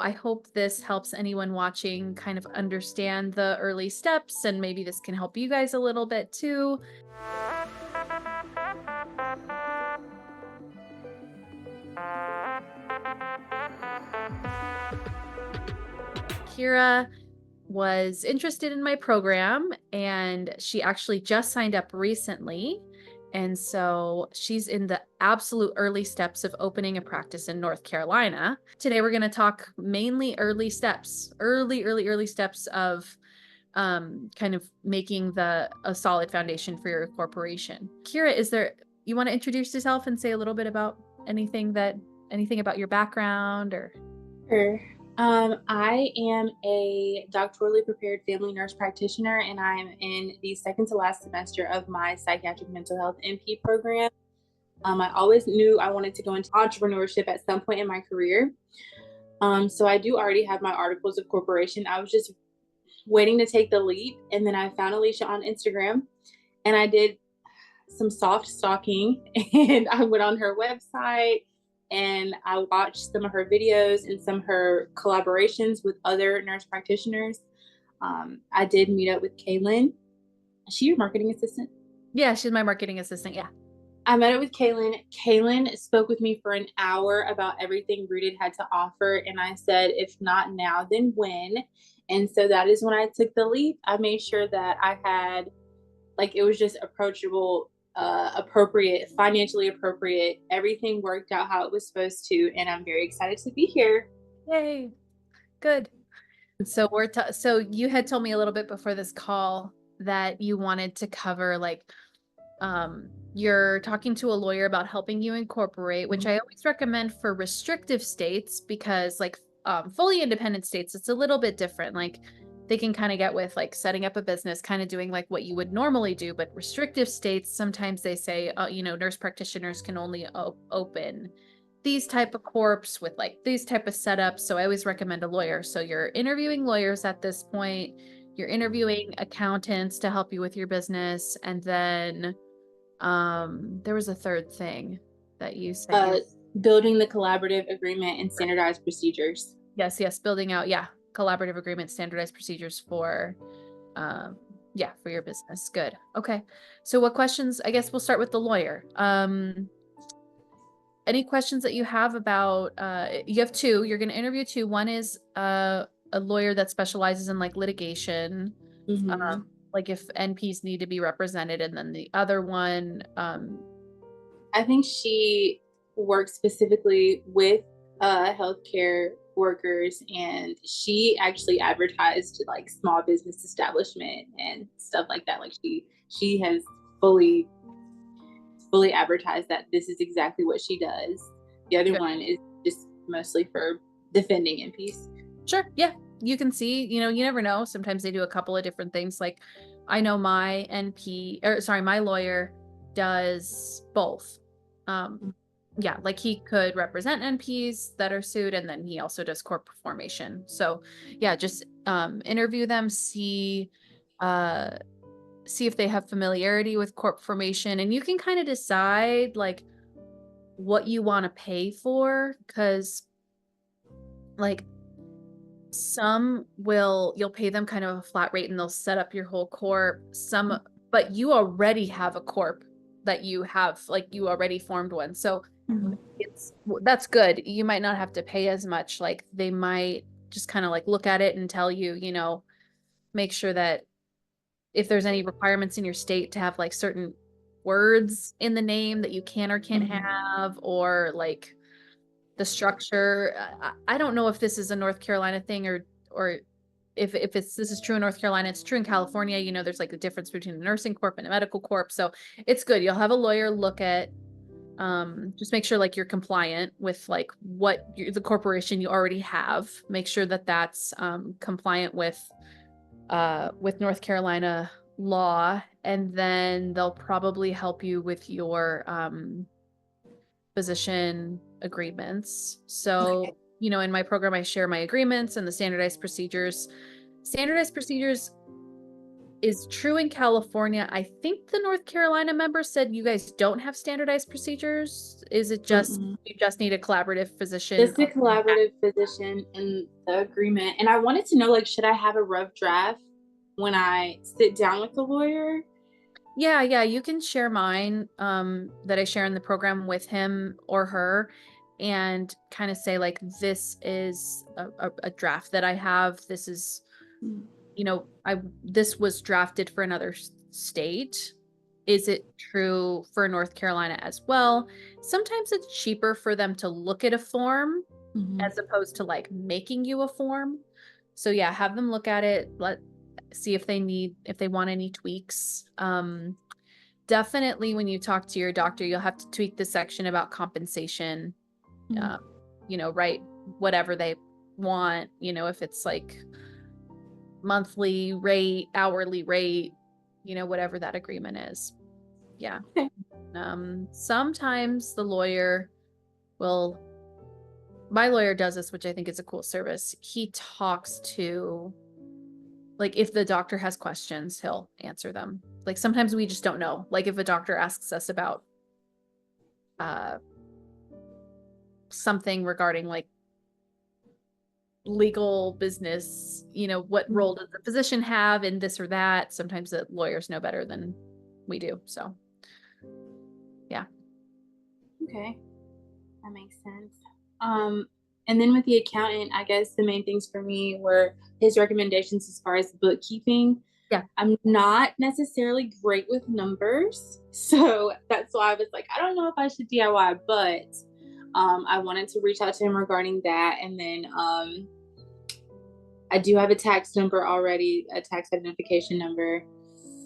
I hope this helps anyone watching kind of understand the early steps, and maybe this can help you guys a little bit too. Kiera was interested in my program, and she actually just signed up recently. And so she's in the absolute early steps of opening a practice in North Carolina. Today, we're going to talk mainly early steps, early steps of kind of making a solid foundation for your corporation. Kiera, you want to introduce yourself and say a little bit about anything about your background or? Sure. I am a doctorally prepared family nurse practitioner, and I'm in the second to last semester of my psychiatric mental health NP program. I always knew I wanted to go into entrepreneurship at some point in my career. So I do already have my articles of corporation. I was just waiting to take the leap, and then I found Alicia on Instagram, and I did some soft stalking, and I went on her website and I watched some of her videos and some of her collaborations with other nurse practitioners. I did meet up with Kaylin. Is she your marketing assistant? Yeah, she's my marketing assistant. Yeah. I met up with Kaylin. Kaylin spoke with me for an hour about everything Rooted had to offer. And I said, if not now, then when? And so that is when I took the leap. I made sure that I had, like, it was just approachable, appropriate, financially appropriate. Everything worked out how it was supposed to. And I'm very excited to be here. Yay. Good. So so you had told me a little bit before this call that you wanted to cover like you're talking to a lawyer about helping you incorporate, which I always recommend for restrictive states because like fully independent states it's a little bit different. Like they can kind of get with like setting up a business, kind of doing like what you would normally do, but restrictive states sometimes they say nurse practitioners can only open these type of corps with like these type of setups. So I always recommend a lawyer. So you're interviewing lawyers at this point, you're interviewing accountants to help you with your business, and then there was a third thing that you said Uh, you Building the collaborative agreement and standardized procedures. yes, building out, yeah, collaborative agreement, standardized procedures for yeah, for your business. Good. Okay. So what questions, I guess we'll start with the lawyer. Any questions that you have about you have two, you're going to interview two. One is a lawyer that specializes in like litigation, Mm-hmm. like if NPs need to be represented, and then the other one I think she works specifically with healthcare workers, and she actually advertised like small business establishment and stuff like that. Like she has fully advertised that this is exactly what she does. The other one is just mostly for defending in peace. sure. Yeah. You can see, you never know. Sometimes they do a couple of different things. Like I know my my lawyer does both. Um, yeah, like he could represent NPs that are sued, and then he also does corporate formation. So yeah, just interview them, uh see if they have familiarity with corp formation, and you can kind of decide like what you want to pay for, because like you'll pay them kind of a flat rate and they'll set up your whole corp. But you already have a corp that you have, like you already formed one. So Mhm. that's good. You might not have to pay as much. Like they might just kind of like look at it and tell you, make sure that if there's any requirements in your state to have like certain words in the name that you can or can't Mhm. have, or like the structure. I don't know if this is a North Carolina thing, or if this is true in North Carolina, it's true in California. There's like a difference between a nursing corp and a medical corp. So it's good. You'll have a lawyer look at just make sure like you're compliant with like the corporation you already have. Make sure that that's compliant with North Carolina law, and then they'll probably help you with your physician agreements. Okay. So, in my program, I share my agreements and the standardized procedures. Standardized procedures is true in California. I think the North Carolina member said you guys don't have standardized procedures. Is it just Mm-mm. you just need a collaborative physician? Just a collaborative physician in the agreement. And I wanted to know, like, should I have a rough draft when I sit down with the lawyer? Yeah, yeah, you can share mine that I share in the program with him or her and kind of say like this is a draft that I have. This is, you know, this was drafted for another state. Is it true for North Carolina as well? Sometimes it's cheaper for them to look at a form Mm-hmm. as opposed to like making you a form. So yeah, have them look at it, see if if they want any tweaks. Definitely when you talk to your doctor, you'll have to tweak the section about compensation. Mm-hmm. Uh, write whatever they want, if it's like monthly rate, hourly rate, whatever that agreement is. Yeah. Okay. Sometimes my lawyer does this, which I think is a cool service. He talks to, like, if the doctor has questions, he'll answer them. Like sometimes we just don't know. Like if a doctor asks us about uh something regarding like legal business, what role does the physician have in this or that? Sometimes the lawyers know better than we do. So yeah. Okay. That makes sense. And then with the accountant, I guess the main things for me were his recommendations as far as bookkeeping. Yeah. I'm not necessarily great with numbers, so that's why I was like, I don't know if I should DIY, but I wanted to reach out to him regarding that. And then I do have a tax number already, a tax identification number.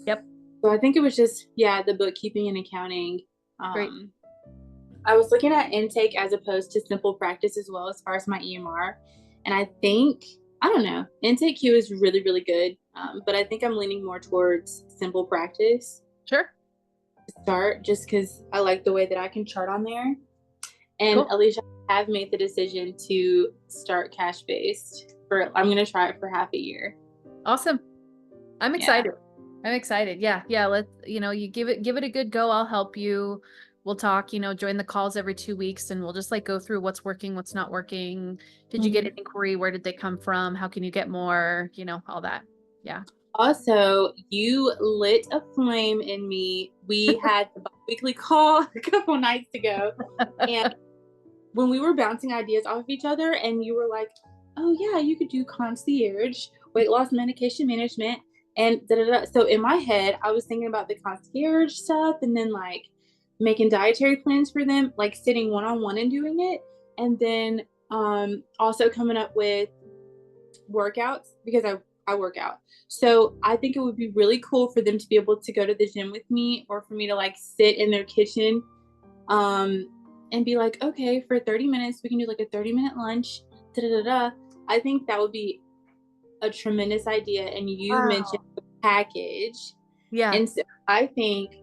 Yep. So I think it was just, yeah, the bookkeeping and accounting. Great. I was looking at intake as opposed to simple practice as well as far as my EMR. And I think, I don't know, intake Q is really, really good. But I think I'm leaning more towards simple practice Sure. to start just because I like the way that I can chart on there. And Cool. Alicia, I have made the decision to start cash based I'm going to try it for half a year. Awesome. I'm Yeah. excited. I'm excited. Yeah. Yeah. You give it a good go. I'll help you. We'll talk, join the calls every 2 weeks and we'll just like go through what's working, what's not working. Did you get an inquiry? Where did they come from? How can you get more? All that. Yeah. Also, you lit a flame in me. We had the weekly call a couple nights ago. And when we were bouncing ideas off of each other, and you were like, oh, yeah, you could do concierge, weight loss medication management, and da da da. So in my head, I was thinking about the concierge stuff and then like making dietary plans for them, like sitting one on one and doing it. And then also coming up with workouts because I work out. So I think it would be really cool for them to be able to go to the gym with me or for me to like sit in their kitchen and be like, okay, for 30 minutes, we can do like a 30-minute lunch. Da, da, da, da. I think that would be a tremendous idea. And you mentioned the package. Yeah. And so I think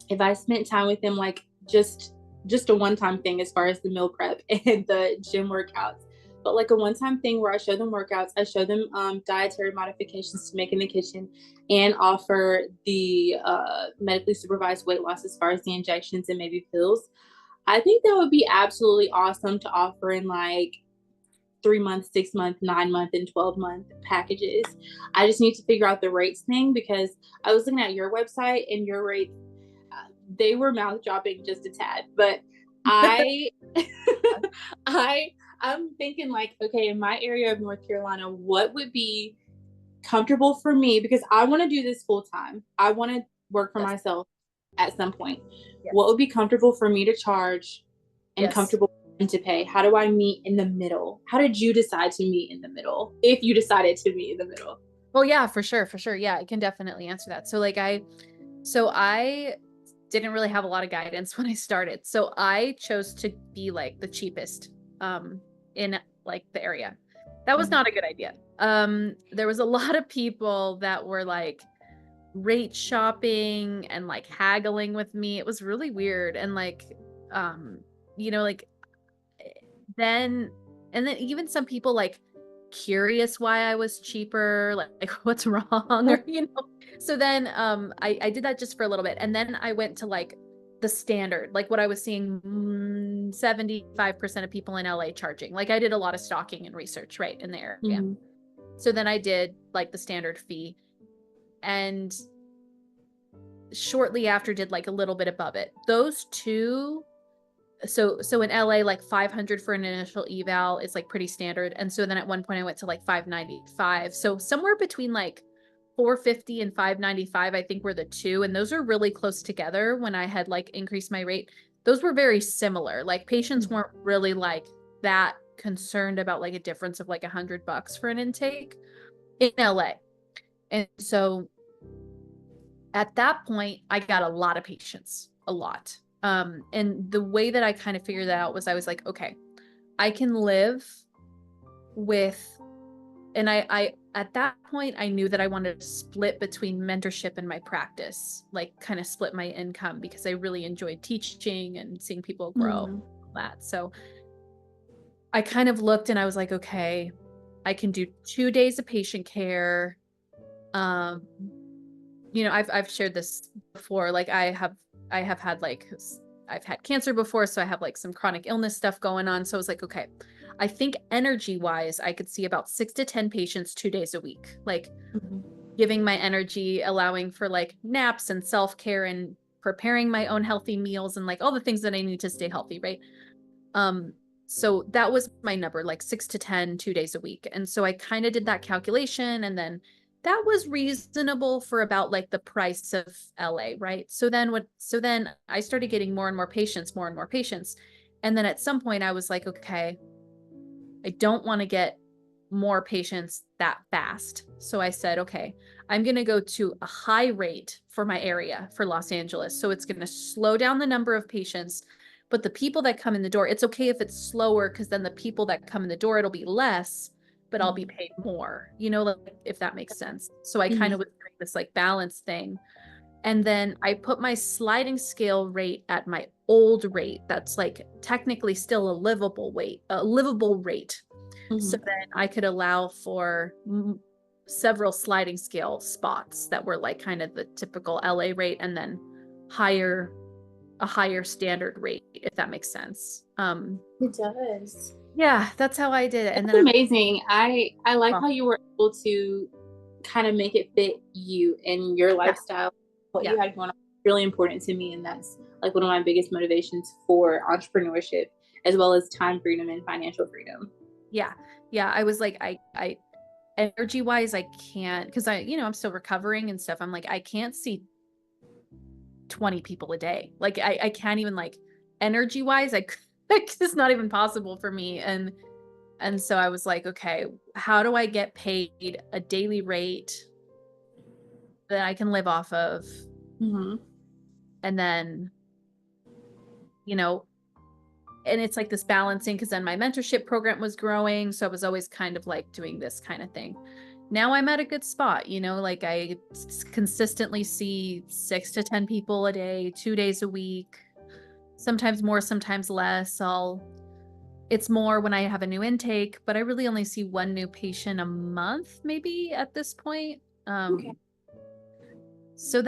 if I spent time with them, like just a one-time thing as far as the meal prep and the gym workouts, but like a one-time thing where I show them workouts, I show them dietary modifications to make in the kitchen and offer the medically supervised weight loss as far as the injections and maybe pills. I think that would be absolutely awesome to offer in like 3 month, 6 month, 9 month, and 12-month packages. I just need to figure out the rates thing because I was looking at your website and your rates, they were mouth dropping just a tad, but I'm thinking like, okay, in my area of North Carolina, what would be comfortable for me? Because I want to do this full time. I want to work for myself at some point. Yes. What would be comfortable for me to charge and comfortable to pay? How do I meet in the middle? How did you decide to meet in the middle? If you decided to meet in the middle. Well, yeah, for sure. For sure. Yeah, I can definitely answer that. So I didn't really have a lot of guidance when I started. So I chose to be like the cheapest in like the area. That was not a good idea. There was a lot of people that were like rate shopping and like haggling with me. It was really weird. And like, like then even some people like curious why I was cheaper, like what's wrong or So then I did that just for a little bit. And then I went to like the standard, like what I was seeing 75% of people in LA charging. Like I did a lot of stalking and research right in the area. Mhm. So then I did like the standard fee, and shortly after did like a little bit above it. Those two, so in LA, like 500 for an initial eval is like pretty standard. And so then at one point I went to like 595. So somewhere between like 450 and 595, I think were the two. And those are really close together. When I had like increased my rate, those were very similar. Like patients weren't really like that concerned about like a difference of like $100 for an intake in LA. And so at that point, I got a lot of patients, a lot. And the way that I kind of figured that out was I was like, okay, I can live with, and I at that point, I knew that I wanted to split between mentorship and my practice, like kind of split my income, because I really enjoyed teaching and seeing people grow, all that. So I kind of looked and I was like, okay, I can do 2 days of patient care. Um, I've shared this before. Like I have had like, I've had cancer before, so I have like some chronic illness stuff going on. So I was like, okay, I think energy wise, I could see about 6 to 10 patients 2 days a week, like giving my energy, allowing for like naps and self-care and preparing my own healthy meals and like all the things that I need to stay healthy. Right. So that was my number, like 6 to 10, 2 days a week. And so I kind of did that calculation, and then that was reasonable for about like the price of LA, right? So then I started getting more and more patients, more and more patients. And then at some point I was like, okay, I don't want to get more patients that fast. So I said, okay, I'm going to go to a high rate for my area for Los Angeles. So it's going to slow down the number of patients, but the people that come in the door, it's okay if it's slower, because then the people that come in the door, it'll be less, but I'll be paid more, like, if that makes sense. So I kind of was doing this like balance thing. And then I put my sliding scale rate at my old rate. That's like technically still a livable rate. So then I could allow for several sliding scale spots that were like kind of the typical LA rate, and then a higher standard rate, if that makes sense. It does. Yeah, that's how I did it. And That's then amazing. I like well, how you were able to kind of make it fit you and your yeah, lifestyle, what yeah, you had going on. Really important to me, and that's like one of my biggest motivations for entrepreneurship, as well as time freedom and financial freedom. yeah, yeah. I was like, I energy wise, I can't, because I'm still recovering and stuff. I'm like, I can't see 20 people a day. Like I can't even, like, energy wise, it's not even possible for me. And so I was like, okay, how do I get paid a daily rate that I can live off of? And then, you know, and it's like this balancing, because then my mentorship program was growing. So I was always kind of like doing this kind of thing. Now I'm at a good spot, like I consistently see 6 to 10 people a day, 2 days a week, sometimes more, sometimes less. It's more when I have a new intake, but I really only see one new patient a month, maybe at this point. Okay. So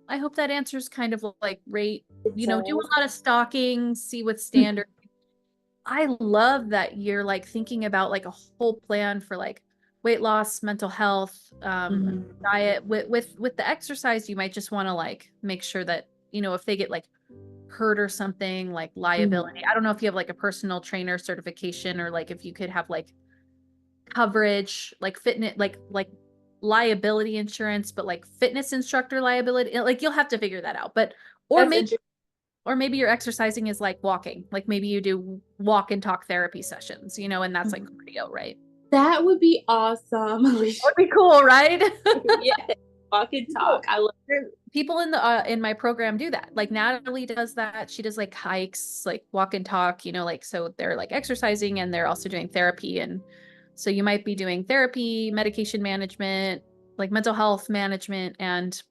I hope that answers kind of like rate, It do a does. lot of stalking, see what's standard. I love that you're like thinking about like a whole plan for like weight loss, mental health, diet. With the exercise, you might just want to like make sure that, if they get like hurt or something, like liability. I don't know if you have like a personal trainer certification, or like if you could have like coverage, like fitness, like liability insurance, but like fitness instructor liability. Like you'll have to figure that out. But or That's maybe interesting. or maybe your exercising is like walking. Like maybe you do walk and talk therapy sessions, and that's like cardio, right? That would be awesome. That would be cool, right? Yeah, walk and talk. I love. People in my program do that. Like Natalie does that. She does like hikes, like walk and talk, like, so they're like exercising and they're also doing therapy. And so you might be doing therapy, medication management, like mental health management, and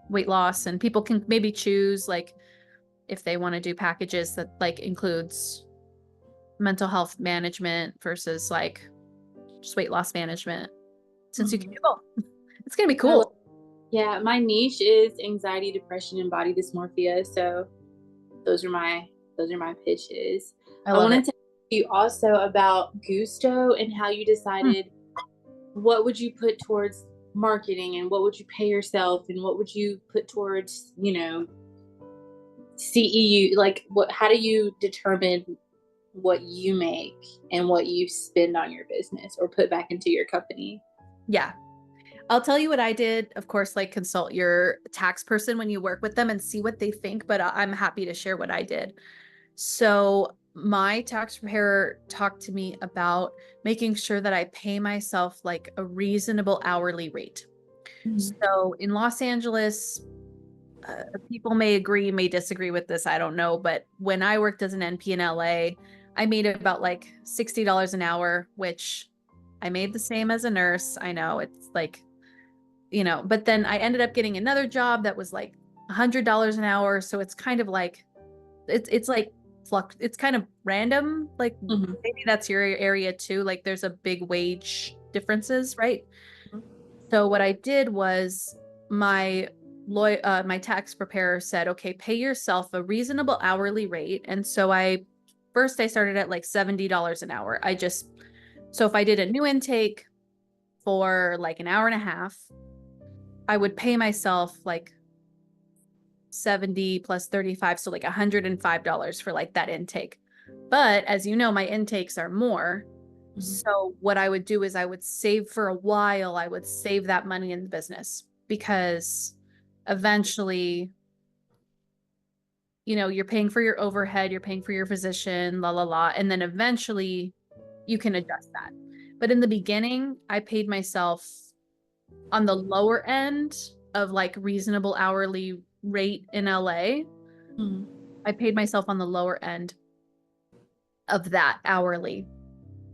weight loss. And people can maybe choose like if they want to do packages that like includes mental health management versus like just weight loss management, since you can do both. It's gonna be I love, cool. yeah, my niche is anxiety, depression, and body dysmorphia. So those are my pitches. I I love wanted it. to ask you also about Gusto and how you Mm, decided what would you put towards marketing and what would you pay yourself and what would you put towards, CEU, like what how do you determine what you make and what you spend on your business or put back into your company? yeah. I'll tell you what I did. Of course, like consult your tax person when you work with them and see what they think, but I'm happy to share what I did. So my tax preparer talked to me about making sure that I pay myself like a reasonable hourly rate. Mhm. So in Los Angeles, people may agree, may disagree with this, I don't know, but when I worked as an NP in LA, I made about like $60 an hour, which I made the same as a nurse. I know it's like, but then I ended up getting another job that was like $100 an hour. So it's kind of like it's like flux. It's kind of random. Like Mhm. maybe that's your area too. Like there's a big wage differences, right? Mhm. So what I did was my tax preparer said, okay, pay yourself a reasonable hourly rate. And so I started at like $70 an hour. So if I did a new intake for like an hour and a half, I would pay myself like 70 plus 35, so like $105 for like that intake. But as you know, my intakes are more. Mhm. So what I would do is I would save for a while. I would save that money in the business because eventually, you're paying for your overhead, you're paying for your physician, la la la, and then eventually you can adjust that. But in the beginning, I paid myself on the lower end of like reasonable hourly rate in LA. Mhm. I paid myself on the lower end of that hourly.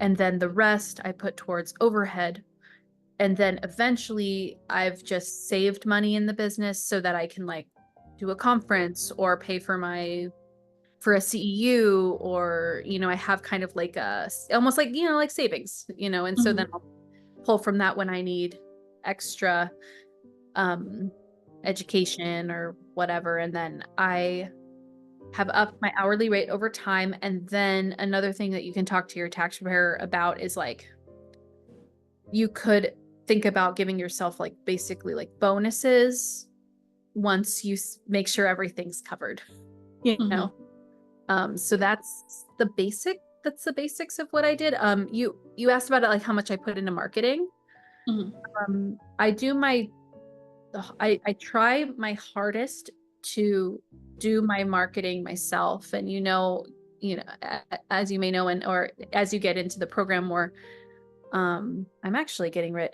And then the rest I put towards overhead. And then eventually I've just saved money in the business so that I can like do a conference or pay for a CEU or, I have kind of like almost like, like savings, and so then Mhm. I'll pull from that when I need extra um education or whatever. And then I have upped my hourly rate over time. And then another thing that you can talk to your tax preparer about is like you could think about giving yourself like basically like bonuses once you make sure everything's covered, you Mhm. know. So that's the basics of what I did. You asked about it, like how much I put into marketing. Mhm. I do my I try my hardest to do my marketing myself. And as you may know, and or as you get into the program more, I'm actually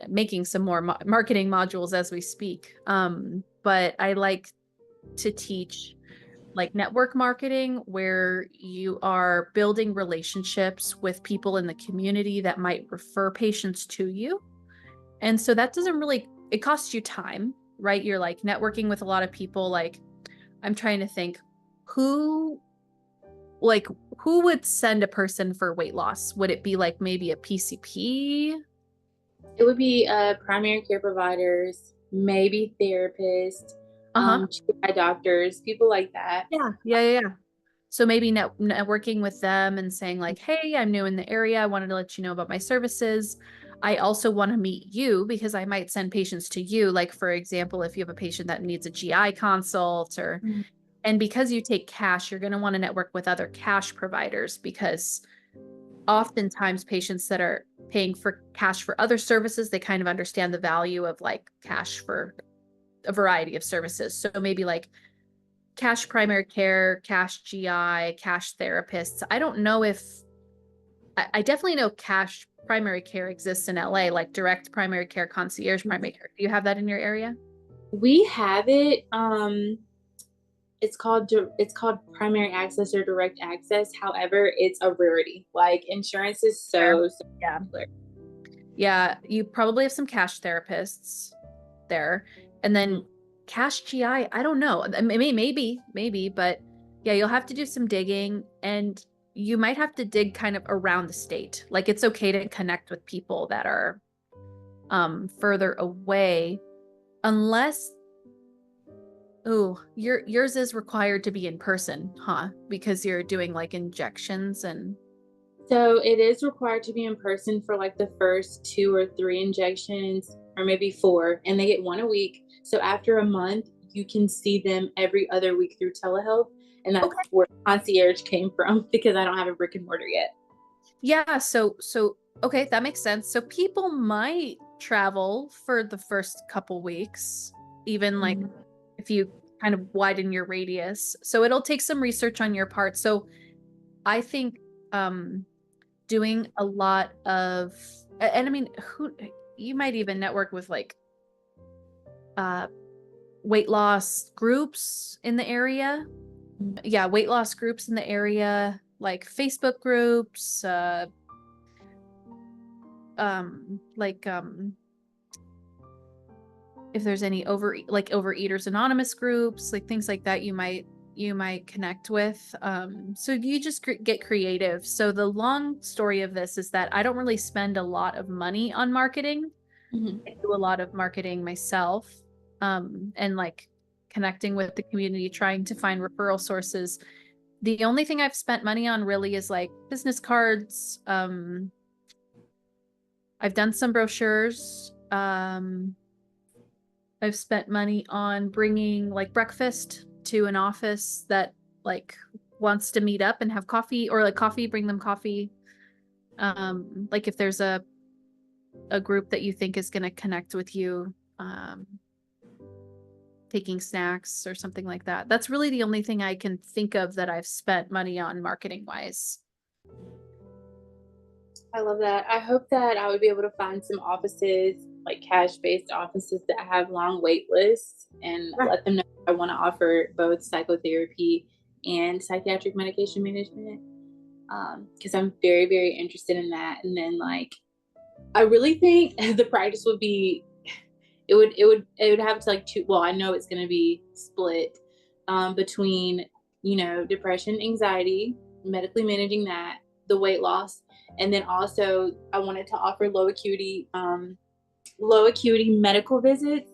making some more marketing modules as we speak. But I like to teach like network marketing where you are building relationships with people in the community that might refer patients to you. And so that doesn't really, it costs you time, right? You're like networking with a lot of people. Like I'm trying to think who, like, who would send a person for weight loss? Would it be like maybe a PCP? It would be primary care providers, maybe therapists, Uh-huh. GI doctors, people like that. Yeah. Yeah. Yeah. Yeah. So maybe networking with them and saying like, hey, I'm new in the area. I wanted to let you know about my services. I also want to meet you because I might send patients to you. Like, for example, if you have a patient that needs a GI consult Mhm. and because you take cash, you're going to want to network with other cash providers because oftentimes patients that are paying for cash for other services, they kind of understand the value of like cash for a variety of services. So maybe like cash primary care, cash GI, cash therapists. I don't know if I definitely know cash primary care exists in LA, like direct primary care, concierge primary care. Do you have that in your area? We have it. It's called primary access or direct access. However, it's a rarity. Like insurance is Fair. so Yeah. popular. Yeah. You probably have some cash therapists there. And then Mhm. cash GI, I don't know. I mean, maybe, but yeah, you'll have to do some digging and you might have to dig kind of around the state. Like it's okay to connect with people that are further away. unless, oh, yours is required to be in person, huh? Because you're doing like injections and. So it is required to be in person for like the first 2 or 3 injections, or maybe 4, and they get 1 a week. So after a month, you can see them every other week through telehealth. And that's Okay. where concierge came from, because I don't have a brick and mortar yet. Yeah, so okay, that makes sense. So people might travel for the first couple weeks, even like Mhm. if you kind of widen your radius. So it'll take some research on your part. So I think doing a lot of, and I mean, who you might even network with like uh weight loss groups in the area. Yeah, weight loss groups in the area, like Facebook groups, like if there's any overeaters anonymous groups, like things like that, you might connect with. So you just get creative. So the long story of this is that I don't really spend a lot of money on marketing. Mhm. I do a lot of marketing myself, and like connecting with the community, trying to find referral sources. The only thing I've spent money on really is like business cards. I've done some brochures. I've spent money on bringing like breakfast to an office that like wants to meet up and have coffee, or like coffee, bring them coffee. Like if there's a group that you think is going to connect with you, taking snacks or something like that. That's really the only thing I can think of that I've spent money on marketing wise. I love that. I hope that I would be able to find some offices, like cash-based offices that have long wait lists, and let them know I want to offer both psychotherapy and psychiatric medication management. Because I'm very, very interested in that. And then like, I really think the practice would be, it would have to like two. Well, I know it's going to be split between, depression, anxiety, medically managing that, the weight loss, and then also I wanted to offer low acuity medical visits,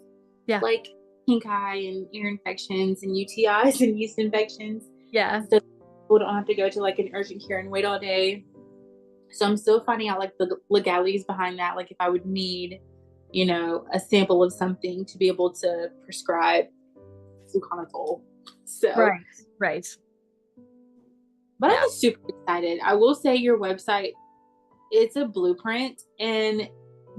Yeah. like pink eye and ear infections and UTIs and yeast infections. Yeah. So people don't have to go to like an urgent care and wait all day. So I'm still finding out like the legalities behind that. Like if I would need, a sample of something to be able to prescribe fluconazole. So, Right. Right. but I'm Yeah. just super excited. I will say your website, it's a blueprint, and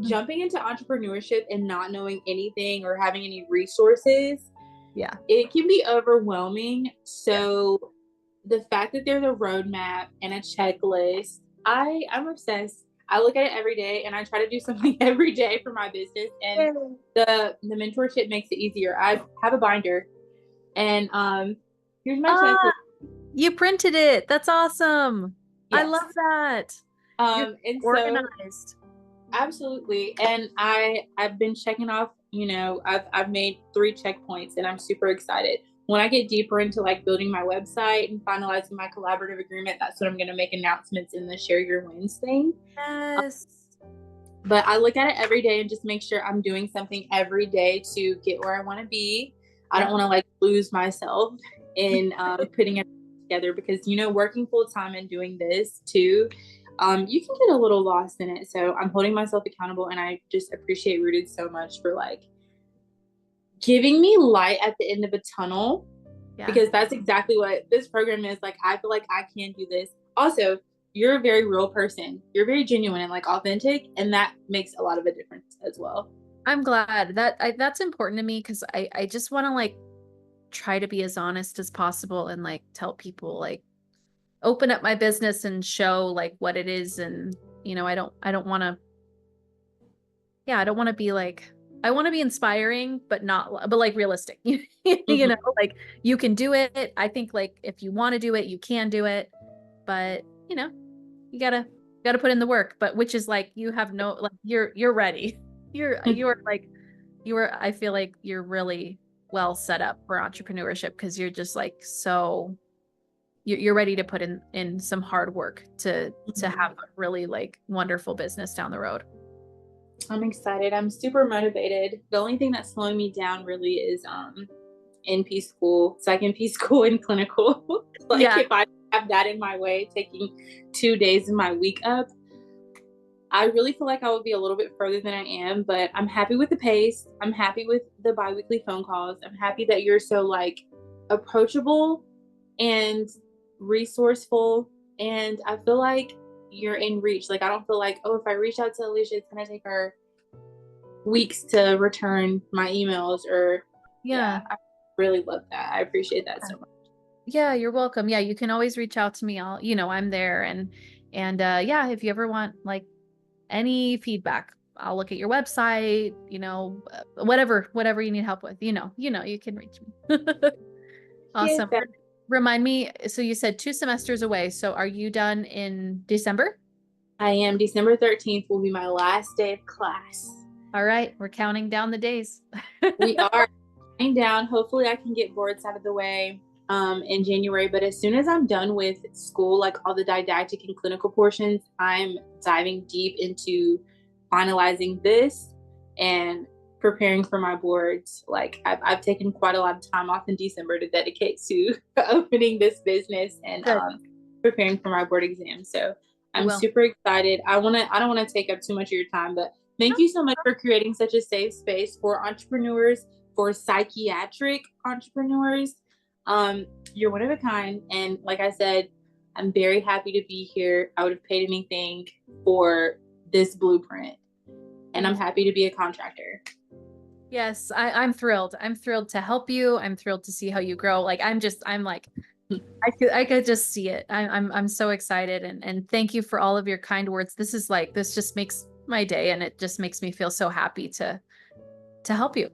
jumping into entrepreneurship and not knowing anything or having any resources, Yeah. it can be overwhelming. Yeah. So the fact that there's a roadmap and a checklist, I'm obsessed. I look at it every day, and I try to do something every day for my business. And the mentorship makes it easier. I have a binder, and here's my Ah, checklist. you printed it. That's awesome. I Yes. love that. You're And so organized. absolutely. And I've been checking off, I've made 3 checkpoints, and I'm super excited. When I get deeper into like building my website and finalizing my collaborative agreement, that's when I'm going to make announcements in the Share Your Wins thing. Yes. But I look at it every day and just make sure I'm doing something every day to get where I want to be. I don't Yeah. want to like lose myself in putting it together, because, working full time and doing this too, you can get a little lost in it. So I'm holding myself accountable, and I just appreciate Rooted so much for like giving me light at the end of a tunnel, Yeah. because that's exactly what this program is. Like, I feel like I can do this. Also, you're a very real person. You're very genuine and like authentic, and that makes a lot of a difference as well. I'm glad that's important to me because I just want to like try to be as honest as possible and like tell people like open up my business and show like what it is. And I don't want to, yeah, I don't want to be like, I want to be inspiring but like realistic. Mhm. Like you can do it. I think like if you want to do it, you can do it, but you gotta put in the work. But which is like you have no, like you're ready. You're like I feel like you're really well set up for entrepreneurship because you're just like so you're ready to put in some hard work to have a really like wonderful business down the road. I'm excited. I'm super motivated. The only thing that's slowing me down really is NP school, psych NP school and clinical. Like Yeah. if I have that in my way, taking 2 days of my week up, I really feel like I would be a little bit further than I am, but I'm happy with the pace. I'm happy with the biweekly phone calls. I'm happy that you're so like approachable and resourceful. And I feel like you're in reach. Like I don't feel like, oh, if I reach out to Alicia, it's gonna take her weeks to return my emails or Yeah. I really love that. I appreciate that so much. Yeah, you're welcome. Yeah, you can always reach out to me. I'm there, and yeah, if you ever want like any feedback, I'll look at your website, whatever you need help with, you can reach me. Yeah, Awesome. Remind me, so you said 2 semesters away. So are you done in December? I am. December 13th will be my last day of class. All right, we're counting down the days. We are counting down. Hopefully I can get boards out of the way in January. But as soon as I'm done with school, like all the didactic and clinical portions, I'm diving deep into finalizing this and preparing for my boards. Like I've taken quite a lot of time off in December to dedicate to opening this business and preparing for my board exam. So I'm super excited. I don't want to take up too much of your time, but thank you so much for creating such a safe space for entrepreneurs, for psychiatric entrepreneurs. You're one of a kind. And like I said, I'm very happy to be here. I would have paid anything for this blueprint. And I'm happy to be a contractor. Yes, I'm thrilled. I'm thrilled to help you. I'm thrilled to see how you grow. Like I could just see it. I'm so excited and thank you for all of your kind words. This just makes my day and it just makes me feel so happy to help you.